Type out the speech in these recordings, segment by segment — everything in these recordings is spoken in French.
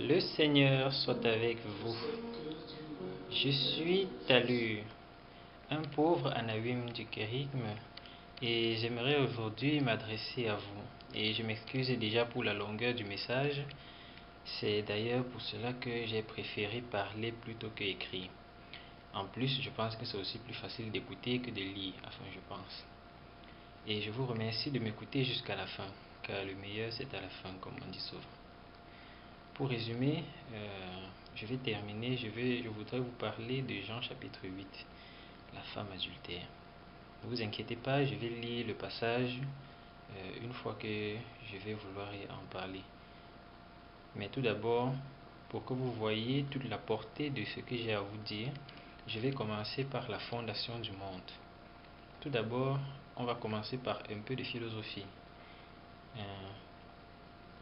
Le Seigneur soit avec vous. Je suis Talu, un pauvre anawim du kérigme, et j'aimerais aujourd'hui m'adresser à vous. Et je m'excuse déjà pour la longueur du message. C'est d'ailleurs pour cela que j'ai préféré parler plutôt que écrire. En plus, je pense que c'est aussi plus facile d'écouter que de lire, enfin je pense. Et je vous remercie de m'écouter jusqu'à la fin, car le meilleur c'est à la fin, comme on dit souvent. Pour résumer, je vais terminer, je voudrais vous parler de Jean chapitre 8, la femme adultère. Ne vous inquiétez pas, je vais lire le passage une fois que je vais vouloir en parler. Mais tout d'abord, pour que vous voyez toute la portée de ce que j'ai à vous dire, je vais commencer par la fondation du monde. Tout d'abord, on va commencer par un peu de philosophie.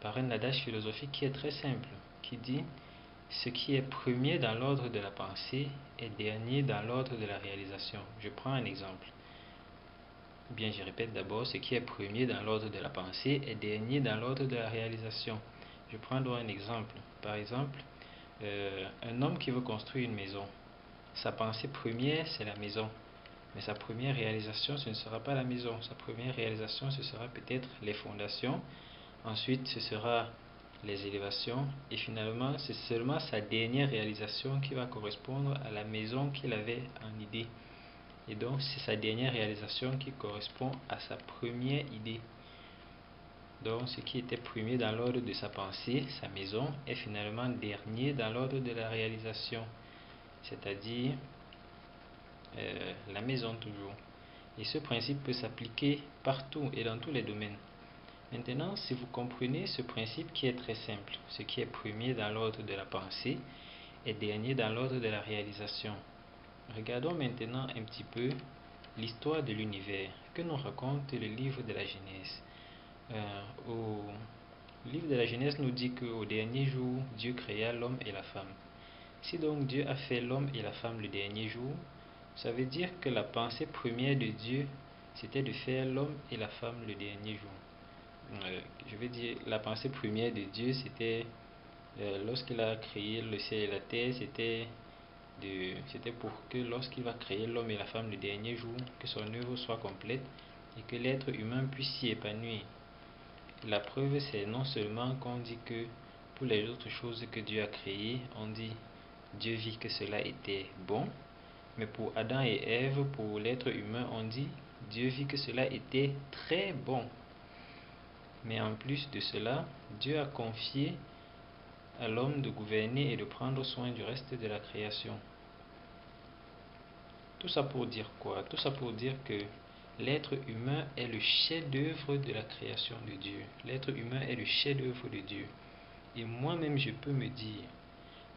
Par un adage philosophique qui est très simple, qui dit « Ce qui est premier dans l'ordre de la pensée est dernier dans l'ordre de la réalisation ». Je prends un exemple. Ou bien je répète d'abord, ce qui est premier dans l'ordre de la pensée est dernier dans l'ordre de la réalisation. Je prends donc un exemple. Par exemple, un homme qui veut construire une maison. Sa pensée première, c'est la maison. Mais sa première réalisation, ce ne sera pas la maison. Sa première réalisation, ce sera peut-être les fondations. Ensuite, ce sera les élévations. Et finalement, c'est seulement sa dernière réalisation qui va correspondre à la maison qu'il avait en idée. Et donc, c'est sa dernière réalisation qui correspond à sa première idée. Donc, ce qui était premier dans l'ordre de sa pensée, sa maison, est finalement dernier dans l'ordre de la réalisation. C'est-à-dire la maison toujours. Et ce principe peut s'appliquer partout et dans tous les domaines. Maintenant, si vous comprenez ce principe qui est très simple, ce qui est premier dans l'ordre de la pensée est dernier dans l'ordre de la réalisation. Regardons maintenant un petit peu l'histoire de l'univers que nous raconte le livre de la Genèse. Le livre de la Genèse nous dit qu'au dernier jour, Dieu créa l'homme et la femme. Si donc Dieu a fait l'homme et la femme le dernier jour, ça veut dire que la pensée première de Dieu, c'était de faire l'homme et la femme le dernier jour. Je veux dire, la pensée première de Dieu, c'était lorsqu'il a créé le ciel et la terre, c'était pour que lorsqu'il va créer l'homme et la femme le dernier jour, que son œuvre soit complète et que l'être humain puisse s'y épanouir. La preuve, c'est non seulement qu'on dit que pour les autres choses que Dieu a créées, on dit Dieu vit que cela était bon, mais pour Adam et Ève, pour l'être humain, on dit Dieu vit que cela était très bon. Mais en plus de cela, Dieu a confié à l'homme de gouverner et de prendre soin du reste de la création. Tout ça pour dire quoi? Tout ça pour dire que l'être humain est le chef-d'œuvre de la création de Dieu. L'être humain est le chef-d'œuvre de Dieu. Et moi-même, je peux me dire,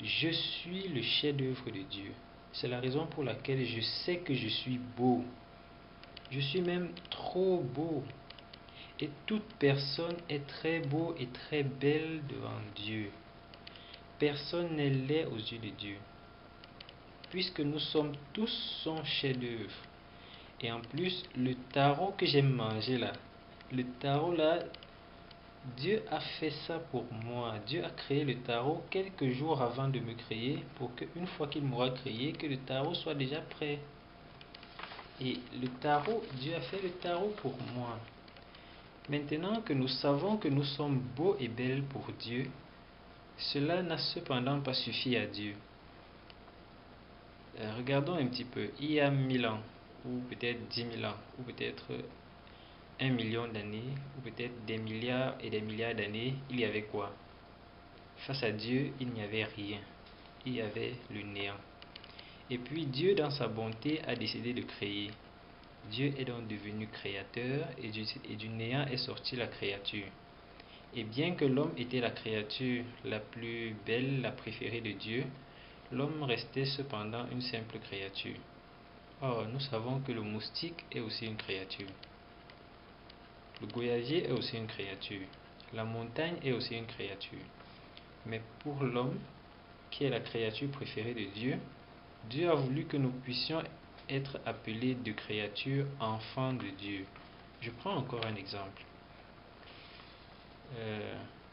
je suis le chef-d'œuvre de Dieu. C'est la raison pour laquelle je sais que je suis beau. Je suis même trop beau. Et toute personne est très beau et très belle devant Dieu. Personne n'est laid aux yeux de Dieu. Puisque nous sommes tous son chef-d'œuvre. Et en plus, le tarot que j'ai mangé là, le tarot là, Dieu a fait ça pour moi. Dieu a créé le tarot quelques jours avant de me créer pour qu'une fois qu'il m'aura créé, que le tarot soit déjà prêt. Et le tarot, Dieu a fait le tarot pour moi. Maintenant que nous savons que nous sommes beaux et belles pour Dieu, cela n'a cependant pas suffi à Dieu. Regardons un petit peu. Il y a 1000 ans, ou peut-être 10 000 ans, ou peut-être 1 million d'années, ou peut-être des milliards et des milliards d'années, il y avait quoi? Face à Dieu, il n'y avait rien. Il y avait le néant. Et puis Dieu, dans sa bonté, a décidé de créer. Dieu est donc devenu créateur et du néant est sortie la créature. Et bien que l'homme était la créature la plus belle, la préférée de Dieu, l'homme restait cependant une simple créature. Or, nous savons que le moustique est aussi une créature. Le goyavier est aussi une créature. La montagne est aussi une créature. Mais pour l'homme, qui est la créature préférée de Dieu, Dieu a voulu que nous puissions être appelés de créatures enfants de Dieu. Je prends encore un exemple.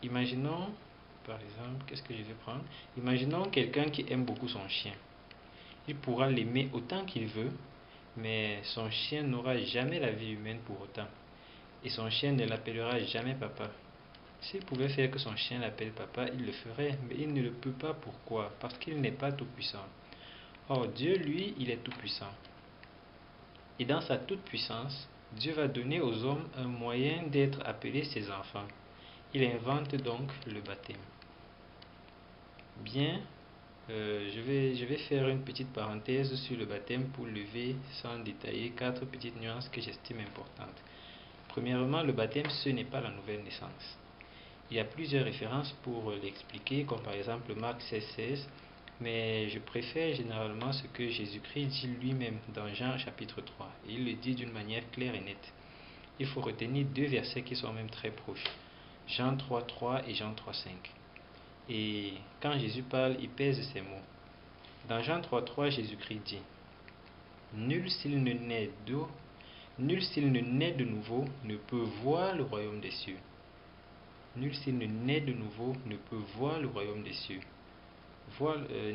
Imaginons Par exemple, qu'est-ce que je vais prendre? Imaginons quelqu'un qui aime beaucoup son chien. Il pourra l'aimer autant qu'il veut, mais son chien n'aura jamais la vie humaine pour autant. Et son chien ne l'appellera jamais papa. S'il pouvait faire que son chien l'appelle papa, il le ferait, mais il ne le peut pas. Pourquoi? Parce qu'il n'est pas tout-puissant. Or, Dieu, lui, il est tout-puissant. Et dans sa toute-puissance, Dieu va donner aux hommes un moyen d'être appelés ses enfants. Il invente donc le baptême. Bien, je vais faire une petite parenthèse sur le baptême pour lever sans détailler 4 petites nuances que j'estime importantes. Premièrement, le baptême, ce n'est pas la nouvelle naissance. Il y a plusieurs références pour l'expliquer, comme par exemple Marc 16,16, mais je préfère généralement ce que Jésus-Christ dit lui-même dans Jean chapitre 3. Et il le dit d'une manière claire et nette. Il faut retenir 2 versets qui sont même très proches. Jean 3,3 et Jean 3,5. Et quand Jésus parle, il pèse ces mots. Dans Jean 3,3, Jésus-Christ dit: Nul s'il ne naît d'eau, nul s'il ne naît de nouveau ne peut voir le royaume des cieux. Nul s'il ne naît de nouveau ne peut voir le royaume des cieux.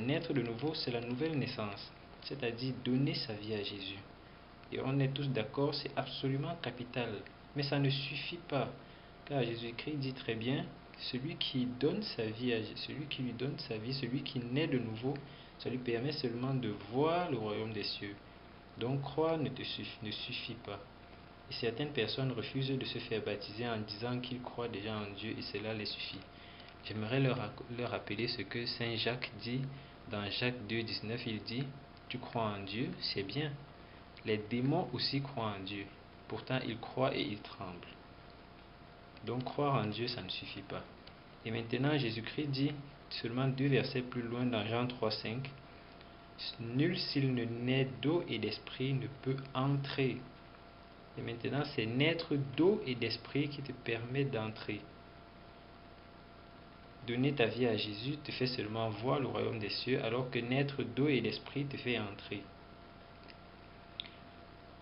Naître de nouveau, c'est la nouvelle naissance, c'est-à-dire donner sa vie à Jésus. Et on est tous d'accord, c'est absolument capital. Mais ça ne suffit pas, car Jésus-Christ dit très bien: celui qui donne sa vie à celui qui lui donne sa vie, celui qui naît de nouveau, ça lui permet seulement de voir le royaume des cieux. Donc croire ne suffit pas. Et certaines personnes refusent de se faire baptiser en disant qu'ils croient déjà en Dieu et cela les suffit. J'aimerais leur rappeler ce que Saint Jacques dit dans Jacques 2,19. Il dit: tu crois en Dieu, c'est bien. Les démons aussi croient en Dieu. Pourtant, ils croient et ils tremblent. Donc croire en Dieu, ça ne suffit pas. Et maintenant, Jésus-Christ dit, seulement 2 versets plus loin dans Jean 3,5, nul s'il ne naît d'eau et d'esprit ne peut entrer. Et maintenant, c'est naître d'eau et d'esprit qui te permet d'entrer. Donner ta vie à Jésus te fait seulement voir le royaume des cieux, alors que naître d'eau et d'esprit te fait entrer.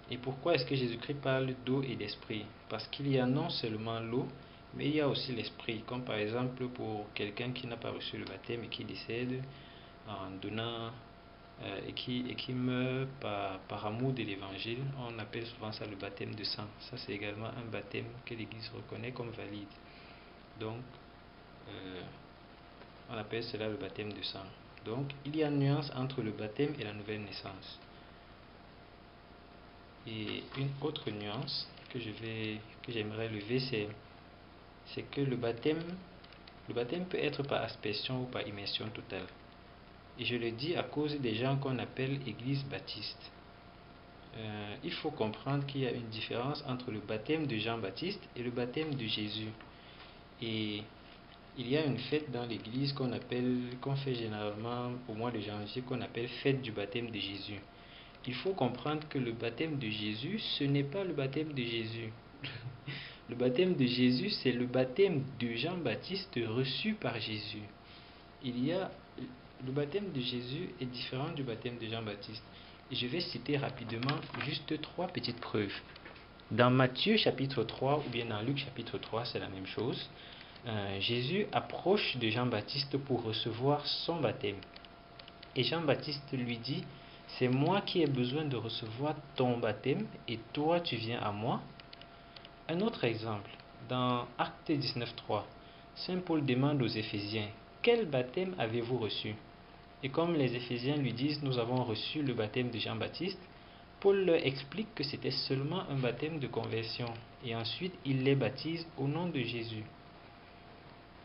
Et pourquoi est-ce que Jésus-Christ parle d'eau et d'esprit? Parce qu'il y a non seulement l'eau, mais il y a aussi l'esprit. Comme par exemple pour quelqu'un qui n'a pas reçu le baptême et qui décède en donnant et qui meurt par amour de l'évangile, on appelle souvent ça le baptême de sang. Ça, c'est également un baptême que l'Église reconnaît comme valide. Donc, on appelle cela le baptême de sang. Donc, il y a une nuance entre le baptême et la nouvelle naissance. Et une autre nuance que j'aimerais lever, c'est que le baptême peut être par aspersion ou par immersion totale. Et je le dis à cause des gens qu'on appelle église baptiste. Il faut comprendre qu'il y a une différence entre le baptême de Jean-Baptiste et le baptême de Jésus. Et il y a une fête dans l'église qu'on fait généralement au mois de janvier, qu'on appelle fête du baptême de Jésus. Il faut comprendre que le baptême de Jésus, ce n'est pas le baptême de Jésus. Le baptême de Jésus, c'est le baptême de Jean-Baptiste reçu par Jésus. Le baptême de Jésus est différent du baptême de Jean-Baptiste. Et je vais citer rapidement juste 3 petites preuves. Dans Matthieu chapitre 3 ou bien dans Luc chapitre 3, c'est la même chose. Jésus approche de Jean-Baptiste pour recevoir son baptême. Et Jean-Baptiste lui dit: c'est moi qui ai besoin de recevoir ton baptême et toi tu viens à moi. Un autre exemple, dans Actes 19.3, Saint Paul demande aux Éphésiens: quel baptême avez-vous reçu? Et comme les Éphésiens lui disent: nous avons reçu le baptême de Jean-Baptiste, Paul leur explique que c'était seulement un baptême de conversion et ensuite il les baptise au nom de Jésus.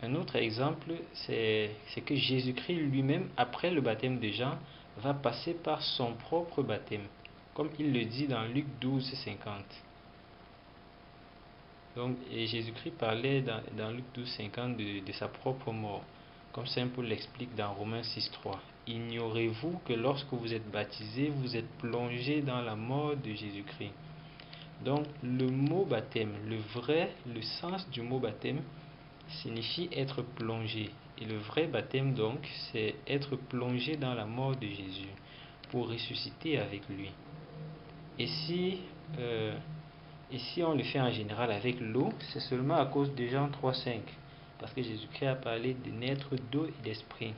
Un autre exemple, c'est que Jésus-Christ lui-même, après le baptême de Jean, va passer par son propre baptême, comme il le dit dans Luc 12,50. Donc, et Jésus-Christ parlait dans Luc 12,50 de sa propre mort, comme Saint Paul l'explique dans Romains 6,3. Ignorez-vous que lorsque vous êtes baptisé, vous êtes plongé dans la mort de Jésus-Christ. Donc, le mot baptême, le sens du mot baptême, signifie être plongé. Et le vrai baptême donc, c'est être plongé dans la mort de Jésus pour ressusciter avec lui. Et si on le fait en général avec l'eau, c'est seulement à cause de Jean 3,5. parce que Jésus-Christ a parlé de naître d'eau et d'esprit.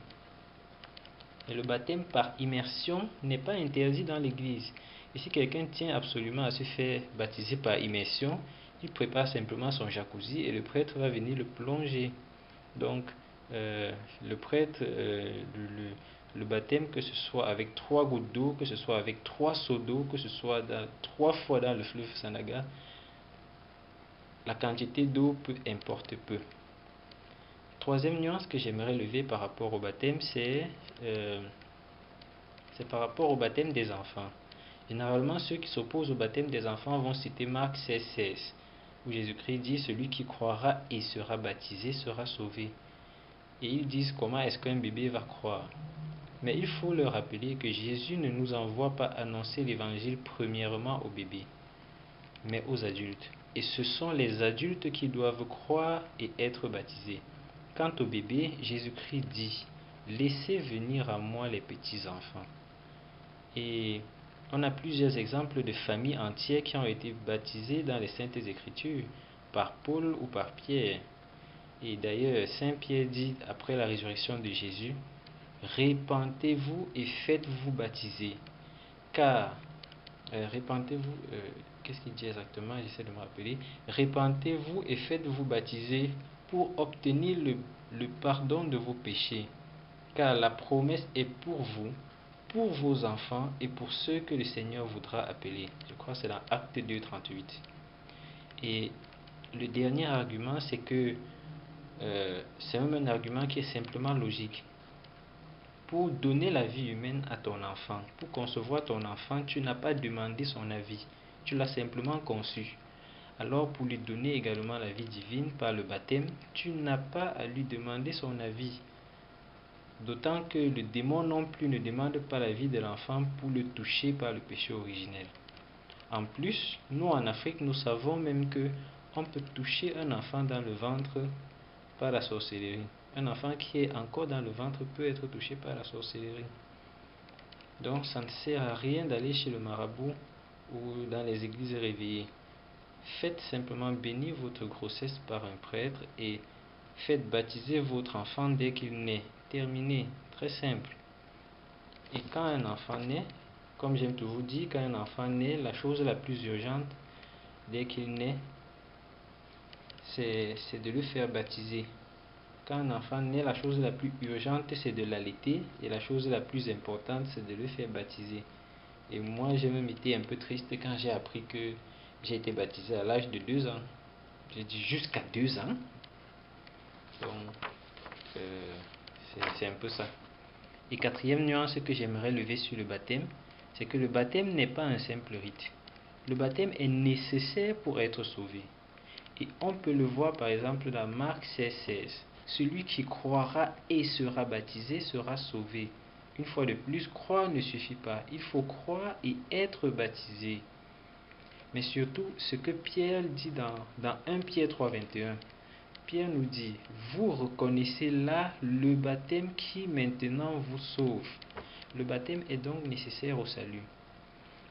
Et le baptême par immersion n'est pas interdit dans l'église. Et si quelqu'un tient absolument à se faire baptiser par immersion, il prépare simplement son jacuzzi et le prêtre va venir le plonger. Donc, le prêtre, le baptême, que ce soit avec 3 gouttes d'eau, que ce soit avec 3 seaux d'eau, que ce soit 3 fois dans le fleuve Sanaga, la quantité d'eau peu importe peu. Troisième nuance que j'aimerais lever par rapport au baptême, c'est par rapport au baptême des enfants. Généralement, ceux qui s'opposent au baptême des enfants vont citer Marc 16,16, où Jésus-Christ dit: celui qui croira et sera baptisé sera sauvé. Et ils disent: comment est-ce qu'un bébé va croire? Mais il faut leur rappeler que Jésus ne nous envoie pas annoncer l'évangile premièrement aux bébés, mais aux adultes. Et ce sont les adultes qui doivent croire et être baptisés. Quant aux bébés, Jésus-Christ dit: laissez venir à moi les petits enfants. Et on a plusieurs exemples de familles entières qui ont été baptisées dans les Saintes Écritures, par Paul ou par Pierre. Et d'ailleurs, Saint Pierre dit après la résurrection de Jésus: répentez-vous et faites-vous baptiser. Car, répentez-vous, qu'est-ce qu'il dit exactement? J'essaie de me rappeler. Répentez-vous et faites-vous baptiser pour obtenir le pardon de vos péchés. Car la promesse est pour vous, pour vos enfants et pour ceux que le Seigneur voudra appeler. Je crois que c'est dans Acte 2, 38. Et le dernier argument, c'est que c'est même un argument qui est simplement logique. Pour donner la vie humaine à ton enfant, pour concevoir ton enfant, tu n'as pas demandé son avis, tu l'as simplement conçu. Alors pour lui donner également la vie divine par le baptême, tu n'as pas à lui demander son avis. D'autant que le démon non plus ne demande pas la vie de l'enfant pour le toucher par le péché originel. En plus, nous en Afrique, nous savons même que on peut toucher un enfant dans le ventre par la sorcellerie. Un enfant qui est encore dans le ventre peut être touché par la sorcellerie. Donc ça ne sert à rien d'aller chez le marabout ou dans les églises réveillées. Faites simplement bénir votre grossesse par un prêtre et faites baptiser votre enfant dès qu'il naît. Terminé, très simple. Et quand un enfant naît, comme j'aime toujours dire, quand un enfant naît, la chose la plus urgente dès qu'il naît, c'est de le faire baptiser. Quand un enfant naît, la chose la plus urgente, c'est de l'allaiter, et la chose la plus importante, c'est de le faire baptiser. Et moi, j'ai même été un peu triste quand j'ai appris que j'ai été baptisé à l'âge de 2 ans. J'ai dit jusqu'à 2 ans. Donc, c'est un peu ça. Et quatrième nuance que j'aimerais lever sur le baptême, c'est que le baptême n'est pas un simple rite. Le baptême est nécessaire pour être sauvé. Et on peut le voir par exemple dans Marc 16,16. Celui qui croira et sera baptisé sera sauvé. Une fois de plus, croire ne suffit pas. Il faut croire et être baptisé. Mais surtout, ce que Pierre dit dans 1 Pierre 3,21. Pierre nous dit: vous reconnaissez là le baptême qui maintenant vous sauve. Le baptême est donc nécessaire au salut.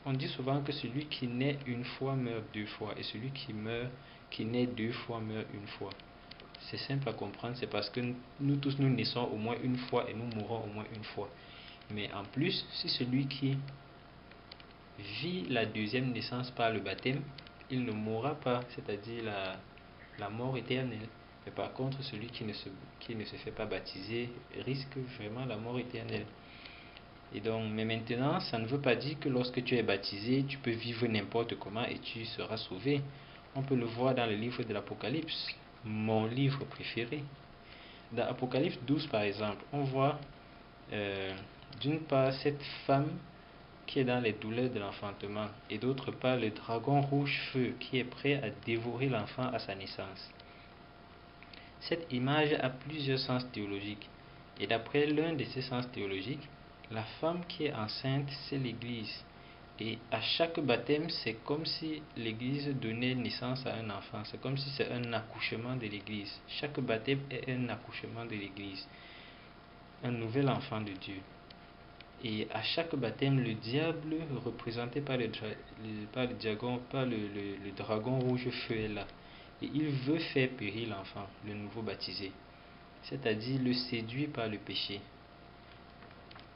On dit souvent que celui qui naît une fois meurt 2 fois, et celui qui naît 2 fois meurt 1 fois. C'est simple à comprendre, c'est parce que nous tous nous naissons au moins 1 fois et nous mourrons au moins 1 fois. Mais en plus, si celui qui vit la deuxième naissance par le baptême, il ne mourra pas, c'est-à-dire la mort éternelle. Mais par contre, celui qui ne se fait pas baptiser risque vraiment la mort éternelle. Et donc, mais maintenant, ça ne veut pas dire que lorsque tu es baptisé, tu peux vivre n'importe comment et tu seras sauvé. On peut le voir dans le livre de l'Apocalypse, mon livre préféré. Dans Apocalypse 12, par exemple, on voit d'une part cette femme qui est dans les douleurs de l'enfantement, et d'autre part le dragon rouge-feu qui est prêt à dévorer l'enfant à sa naissance. Cette image a plusieurs sens théologiques, et d'après l'un de ces sens théologiques, la femme qui est enceinte, c'est l'Église. Et à chaque baptême, c'est comme si l'Église donnait naissance à un enfant. C'est comme si c'est un accouchement de l'Église. Chaque baptême est un accouchement de l'Église. Un nouvel enfant de Dieu. Et à chaque baptême, le diable, représenté par le dragon rouge-feu, est là. et il veut faire périr l'enfant, le nouveau baptisé, c'est-à-dire le séduire par le péché.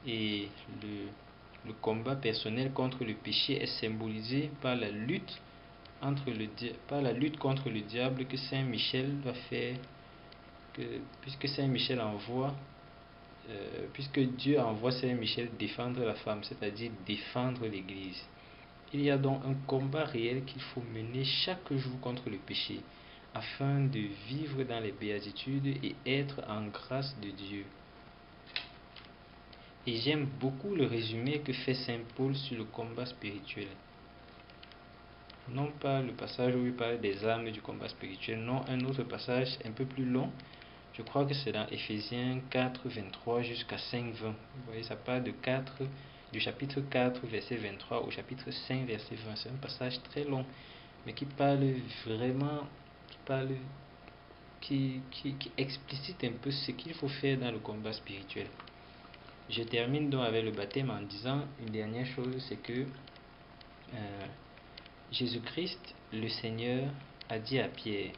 Et le combat personnel contre le péché est symbolisé par la lutte contre le diable que Saint Michel va faire, puisque Saint Michel puisque Dieu envoie Saint Michel défendre la femme, c'est-à-dire défendre l'Église. Il y a donc un combat réel qu'il faut mener chaque jour contre le péché, afin de vivre dans les béatitudes et être en grâce de Dieu. Et j'aime beaucoup le résumé que fait Saint Paul sur le combat spirituel. Non pas le passage où il parle des armes du combat spirituel, non, un autre passage un peu plus long. Je crois que c'est dans Éphésiens 4, 23 jusqu'à 5, 20. Vous voyez, ça parle du chapitre 4, verset 23 au chapitre 5, verset 20. C'est un passage très long, mais qui parle vraiment, qui explicite un peu ce qu'il faut faire dans le combat spirituel. Je termine donc avec le baptême en disant une dernière chose, c'est que Jésus-Christ, le Seigneur, a dit à Pierre: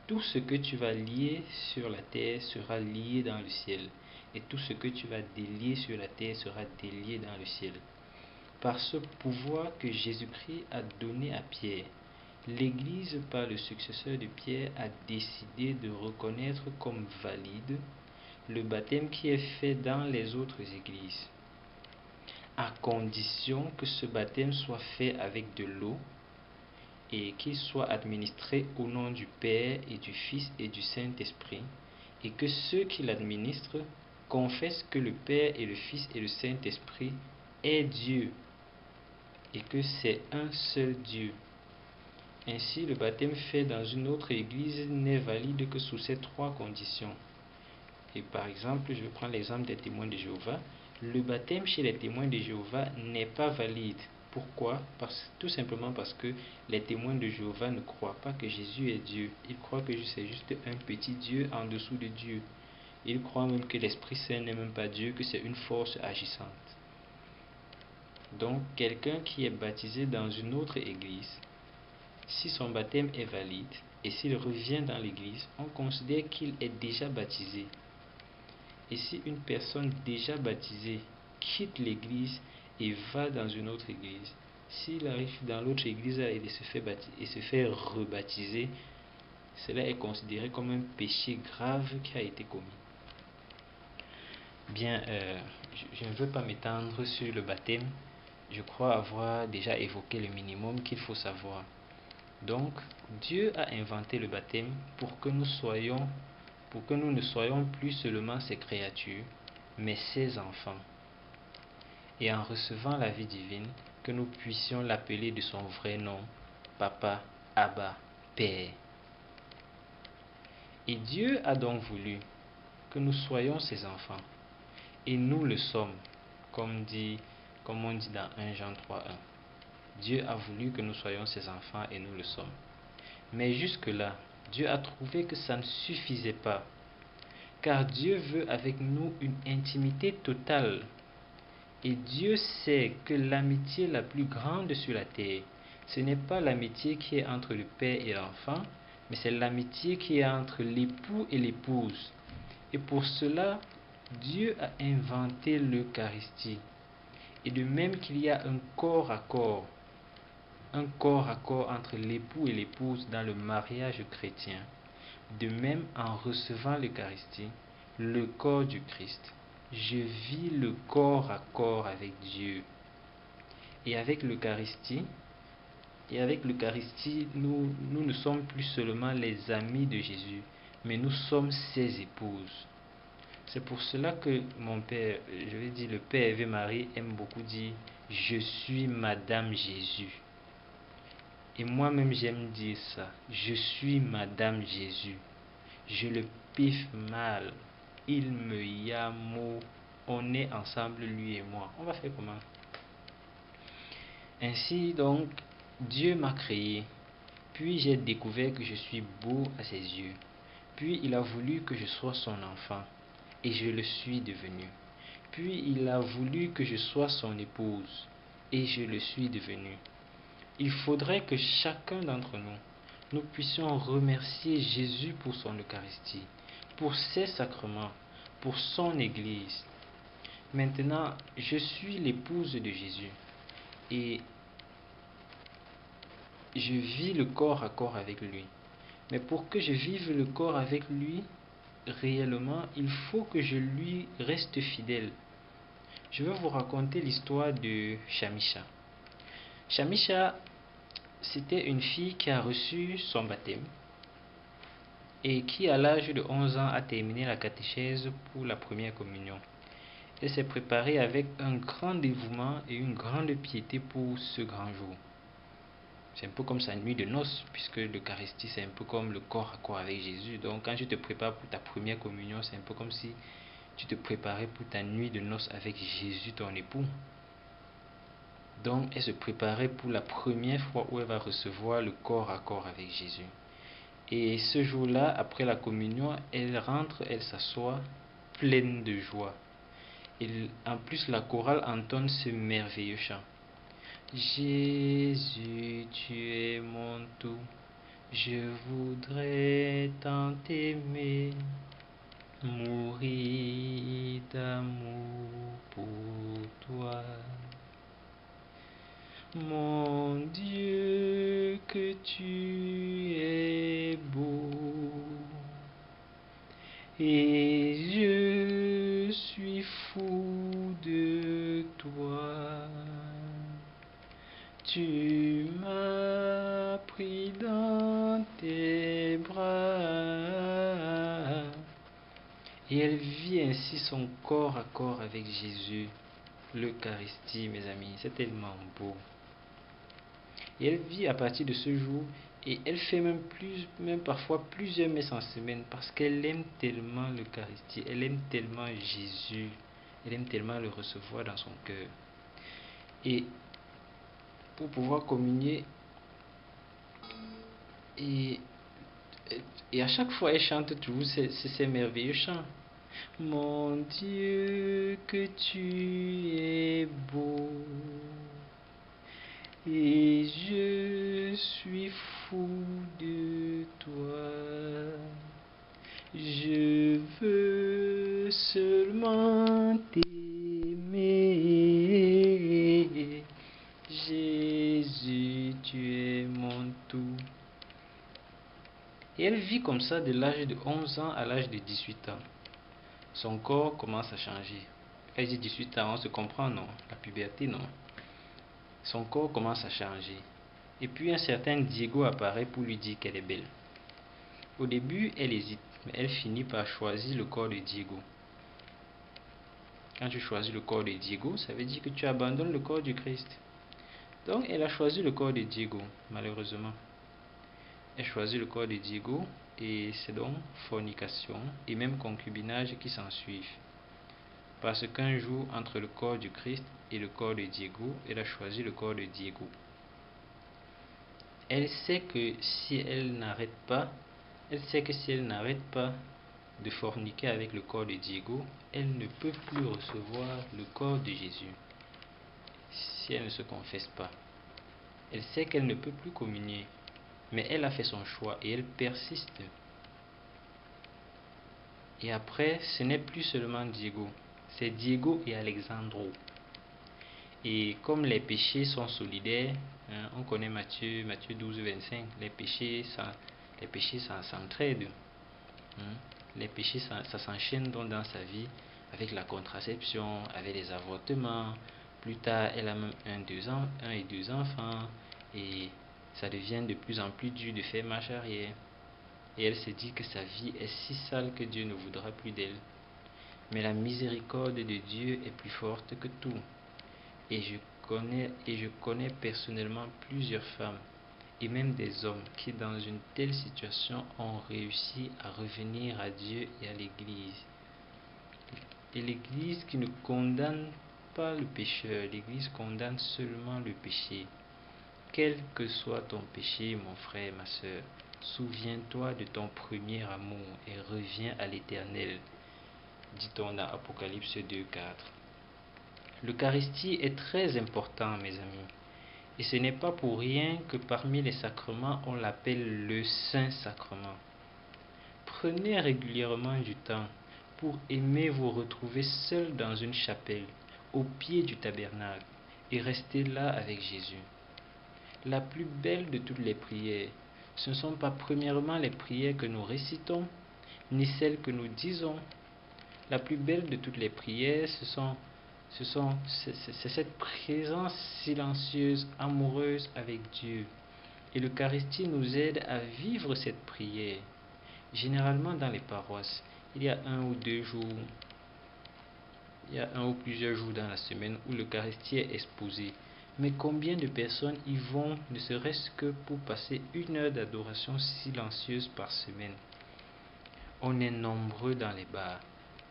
tout ce que tu vas lier sur la terre sera lié dans le ciel, et tout ce que tu vas délier sur la terre sera délié dans le ciel. Par ce pouvoir que Jésus-Christ a donné à Pierre, l'Église, par le successeur de Pierre, a décidé de reconnaître comme valide le baptême qui est fait dans les autres églises, à condition que ce baptême soit fait avec de l'eau et qu'il soit administré au nom du Père et du Fils et du Saint-Esprit, et que ceux qui l'administrent confessent que le Père et le Fils et le Saint-Esprit est Dieu, et que c'est un seul Dieu. Ainsi, le baptême fait dans une autre église n'est valide que sous ces trois conditions. Et par exemple, je vais prendre l'exemple des témoins de Jéhovah. Le baptême chez les témoins de Jéhovah n'est pas valide. Pourquoi? Tout simplement parce que les témoins de Jéhovah ne croient pas que Jésus est Dieu. Ils croient que c'est juste un petit Dieu en dessous de Dieu. Ils croient même que l'Esprit Saint n'est même pas Dieu, que c'est une force agissante. Donc, quelqu'un qui est baptisé dans une autre église, si son baptême est valide et s'il revient dans l'église, on considère qu'il est déjà baptisé. Et si une personne déjà baptisée quitte l'église et va dans une autre église, s'il arrive dans l'autre église et se fait rebaptiser, cela est considéré comme un péché grave qui a été commis. Bien, je ne veux pas m'étendre sur le baptême. Je crois avoir déjà évoqué le minimum qu'il faut savoir. Donc, Dieu a inventé le baptême pour que nous ne soyons plus seulement ses créatures, mais ses enfants. Et en recevant la vie divine, que nous puissions l'appeler de son vrai nom, Papa, Abba, Père. Et Dieu a donc voulu que nous soyons ses enfants. Et nous le sommes, comme on dit dans 1 Jean 3:1. Dieu a voulu que nous soyons ses enfants et nous le sommes. Mais jusque-là, Dieu a trouvé que ça ne suffisait pas. Car Dieu veut avec nous une intimité totale. Et Dieu sait que l'amitié la plus grande sur la terre, ce n'est pas l'amitié qui est entre le père et l'enfant, mais c'est l'amitié qui est entre l'époux et l'épouse. Et pour cela, Dieu a inventé l'Eucharistie. Et de même qu'il y a un corps à corps entre l'époux et l'épouse dans le mariage chrétien, de même en recevant l'Eucharistie, le corps du Christ, je vis le corps à corps avec Dieu. Et avec l'Eucharistie, nous ne sommes plus seulement les amis de Jésus, mais nous sommes ses épouses. C'est pour cela que mon père, le père Ave Marie aime beaucoup dire « Je suis Madame Jésus ». Et moi-même j'aime dire ça, « Je suis Madame Jésus ». Je le piffe mal, il me yamo, on est ensemble lui et moi. On va faire comment? Ainsi donc, Dieu m'a créé, puis j'ai découvert que je suis beau à ses yeux. Puis il a voulu que je sois son enfant, et je le suis devenu. Puis il a voulu que je sois son épouse, et je le suis devenu. Il faudrait que chacun d'entre nous nous puissions remercier Jésus pour son Eucharistie, pour ses sacrements, pour son Église. Maintenant, je suis l'épouse de Jésus et je vis le corps à corps avec lui. Mais pour que je vive le corps avec lui réellement, il faut que je lui reste fidèle. Je vais vous raconter l'histoire de Shamisha. Shamisha, c'était une fille qui a reçu son baptême et qui, à l'âge de 11 ans, a terminé la catéchèse pour la première communion. Elle s'est préparée avec un grand dévouement et une grande piété pour ce grand jour. C'est un peu comme sa nuit de noces, puisque l'Eucharistie, c'est un peu comme le corps à corps avec Jésus. Donc, quand tu te prépares pour ta première communion, c'est un peu comme si tu te préparais pour ta nuit de noces avec Jésus, ton époux. Donc, elle se préparait pour la première fois où elle va recevoir le corps à corps avec Jésus. Et ce jour-là, après la communion, elle rentre, elle s'assoit, pleine de joie. Et en plus, la chorale entonne ce merveilleux chant. Jésus, tu es mon tout, je voudrais tant t'aimer, mourir d'amour pour toi. Mon Dieu, que tu es beau, et je suis fou de toi. Tu m'as pris dans tes bras. Et elle vit ainsi son corps à corps avec Jésus. L'Eucharistie, mes amis, c'est tellement beau. Et elle vit à partir de ce jour, et elle fait même parfois plusieurs messes en semaine, parce qu'elle aime tellement l'Eucharistie, elle aime tellement Jésus, elle aime tellement le recevoir dans son cœur. Et pour pouvoir communier, et, et à chaque fois elle chante toujours ces merveilleux chants. Mon Dieu, que tu es beau, et je suis fou de toi. Je veux seulement t'aimer. Jésus, tu es mon tout. Et elle vit comme ça de l'âge de 11 ans à l'âge de 18 ans. Son corps commence à changer. Elle dit 18 ans, on se comprend, non? La puberté, non? Son corps commence à changer. Et puis un certain Diego apparaît pour lui dire qu'elle est belle. Au début, elle hésite, mais elle finit par choisir le corps de Diego. Quand tu choisis le corps de Diego, ça veut dire que tu abandonnes le corps du Christ. Donc, elle a choisi le corps de Diego, malheureusement. Elle choisit le corps de Diego et c'est donc fornication et même concubinage qui s'ensuivent. Parce qu'un jour, entre le corps du Christ et le corps de Diego, elle a choisi le corps de Diego. Elle sait que si elle n'arrête pas, de forniquer avec le corps de Diego, elle ne peut plus recevoir le corps de Jésus. Si elle ne se confesse pas, elle sait qu'elle ne peut plus communier, mais elle a fait son choix et elle persiste. Et après, ce n'est plus seulement Diego, c'est Diego et Alexandro. Et comme les péchés sont solidaires, on connaît Matthieu 12, 25, les péchés s'entraident. Les péchés, ça s'enchaîne donc dans sa vie avec la contraception, avec les avortements. Plus tard, elle a même un et deux enfants et ça devient de plus en plus dur de faire marche arrière. Et elle se dit que sa vie est si sale que Dieu ne voudra plus d'elle. Mais la miséricorde de Dieu est plus forte que tout. Et je connais personnellement plusieurs femmes et même des hommes qui dans une telle situation ont réussi à revenir à Dieu et à l'Église. Et l'Église qui ne condamne pas le pécheur, l'Église condamne seulement le péché. Quel que soit ton péché, mon frère, ma soeur, souviens-toi de ton premier amour et reviens à l'Éternel, dit-on dans Apocalypse 2, 4. L'Eucharistie est très important, mes amis. Et ce n'est pas pour rien que parmi les sacrements, on l'appelle le Saint-Sacrement. Prenez régulièrement du temps pour aimer vous retrouver seul dans une chapelle, au pied du tabernacle, et rester là avec Jésus. La plus belle de toutes les prières, ce ne sont pas premièrement les prières que nous récitons, ni celles que nous disons. La plus belle de toutes les prières, c'est cette présence silencieuse, amoureuse avec Dieu. Et l'Eucharistie nous aide à vivre cette prière. Généralement dans les paroisses, il y a un ou plusieurs jours dans la semaine où l'Eucharistie est exposée. Mais combien de personnes y vont, ne serait-ce que pour passer 1 heure d'adoration silencieuse par semaine? On est nombreux dans les bars,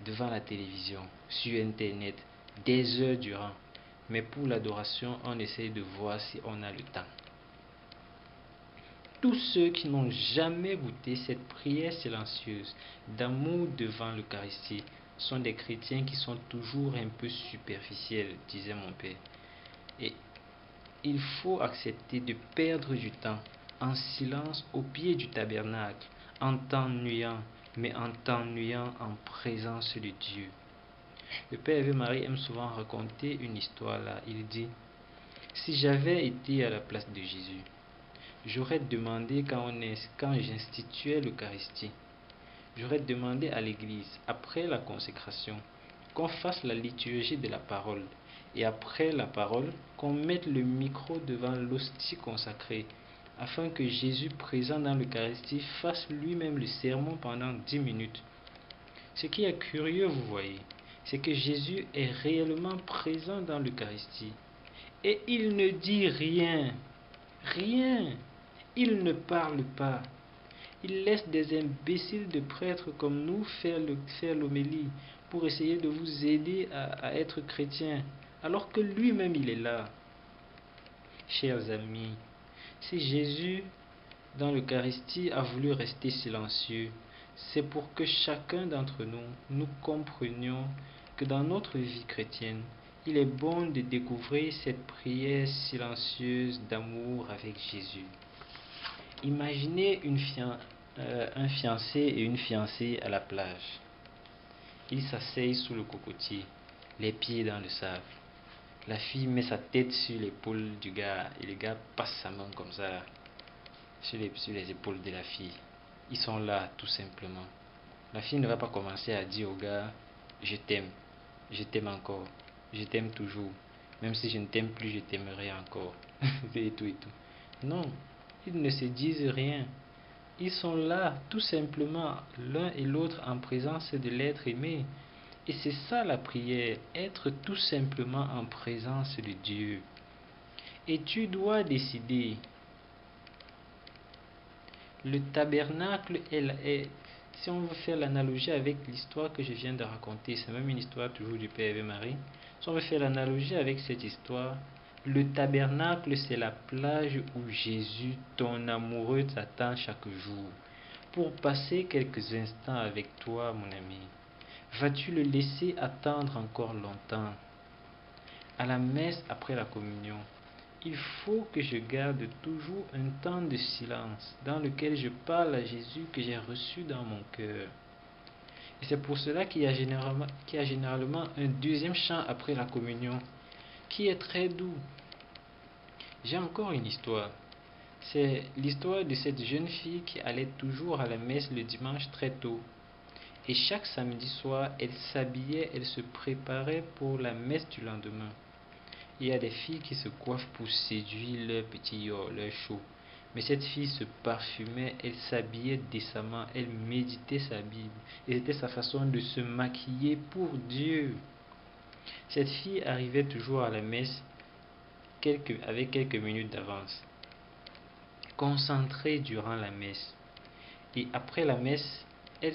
devant la télévision, sur Internet, des heures durant. Mais pour l'adoration, on essaie de voir si on a le temps. Tous ceux qui n'ont jamais goûté cette prière silencieuse d'amour devant l'Eucharistie sont des chrétiens qui sont toujours un peu superficiels, disait mon père. Et il faut accepter de perdre du temps en silence au pied du tabernacle, en t'ennuyant, mais en t'ennuyant en présence de Dieu. Le Père Ave Marie aime souvent raconter une histoire là. Il dit, si j'avais été à la place de Jésus, j'aurais demandé quand j'instituais l'Eucharistie, j'aurais demandé à l'Église, après la consécration, qu'on fasse la liturgie de la parole. Et après la parole, qu'on mette le micro devant l'hostie consacrée, afin que Jésus, présent dans l'Eucharistie, fasse lui-même le sermon pendant 10 minutes. Ce qui est curieux, vous voyez, c'est que Jésus est réellement présent dans l'Eucharistie. Et il ne dit rien. Rien. Il ne parle pas. Il laisse des imbéciles de prêtres comme nous faire l'homélie pour essayer de vous aider à être chrétien, alors que lui-même il est là. Chers amis, si Jésus dans l'Eucharistie a voulu rester silencieux, c'est pour que chacun d'entre nous comprenions que dans notre vie chrétienne, il est bon de découvrir cette prière silencieuse d'amour avec Jésus. Imaginez un fiancé et une fiancée à la plage. Ils s'asseyent sous le cocotier, les pieds dans le sable. La fille met sa tête sur l'épaule du gars et le gars passe sa main comme ça sur les épaules de la fille. Ils sont là tout simplement. La fille ne va pas commencer à dire au gars, je t'aime encore, je t'aime toujours, même si je ne t'aime plus, je t'aimerai encore, et tout et tout. Non, ils ne se disent rien. Ils sont là tout simplement l'un et l'autre en présence de l'être aimé. Et c'est ça la prière, être tout simplement en présence de Dieu. Et tu dois décider. Le tabernacle si on veut faire l'analogie avec l'histoire que je viens de raconter, c'est même une histoire toujours du Père et Marie. Si on veut faire l'analogie avec cette histoire, le tabernacle c'est la plage où Jésus, ton amoureux, t'attend chaque jour pour passer quelques instants avec toi, mon ami. Vas-tu le laisser attendre encore longtemps? À la messe après la communion, il faut que je garde toujours un temps de silence dans lequel je parle à Jésus que j'ai reçu dans mon cœur. Et c'est pour cela qu'il y a généralement un deuxième chant après la communion qui est très doux. J'ai encore une histoire. C'est l'histoire de cette jeune fille qui allait toujours à la messe le dimanche très tôt. Et chaque samedi soir, elle s'habillait, elle se préparait pour la messe du lendemain. Il y a des filles qui se coiffent pour séduire leur petit yo, leur chou. Mais cette fille se parfumait, elle s'habillait décemment, elle méditait sa Bible. Et c'était sa façon de se maquiller pour Dieu. Cette fille arrivait toujours à la messe avec quelques minutes d'avance, concentrée durant la messe. Et après la messe, elle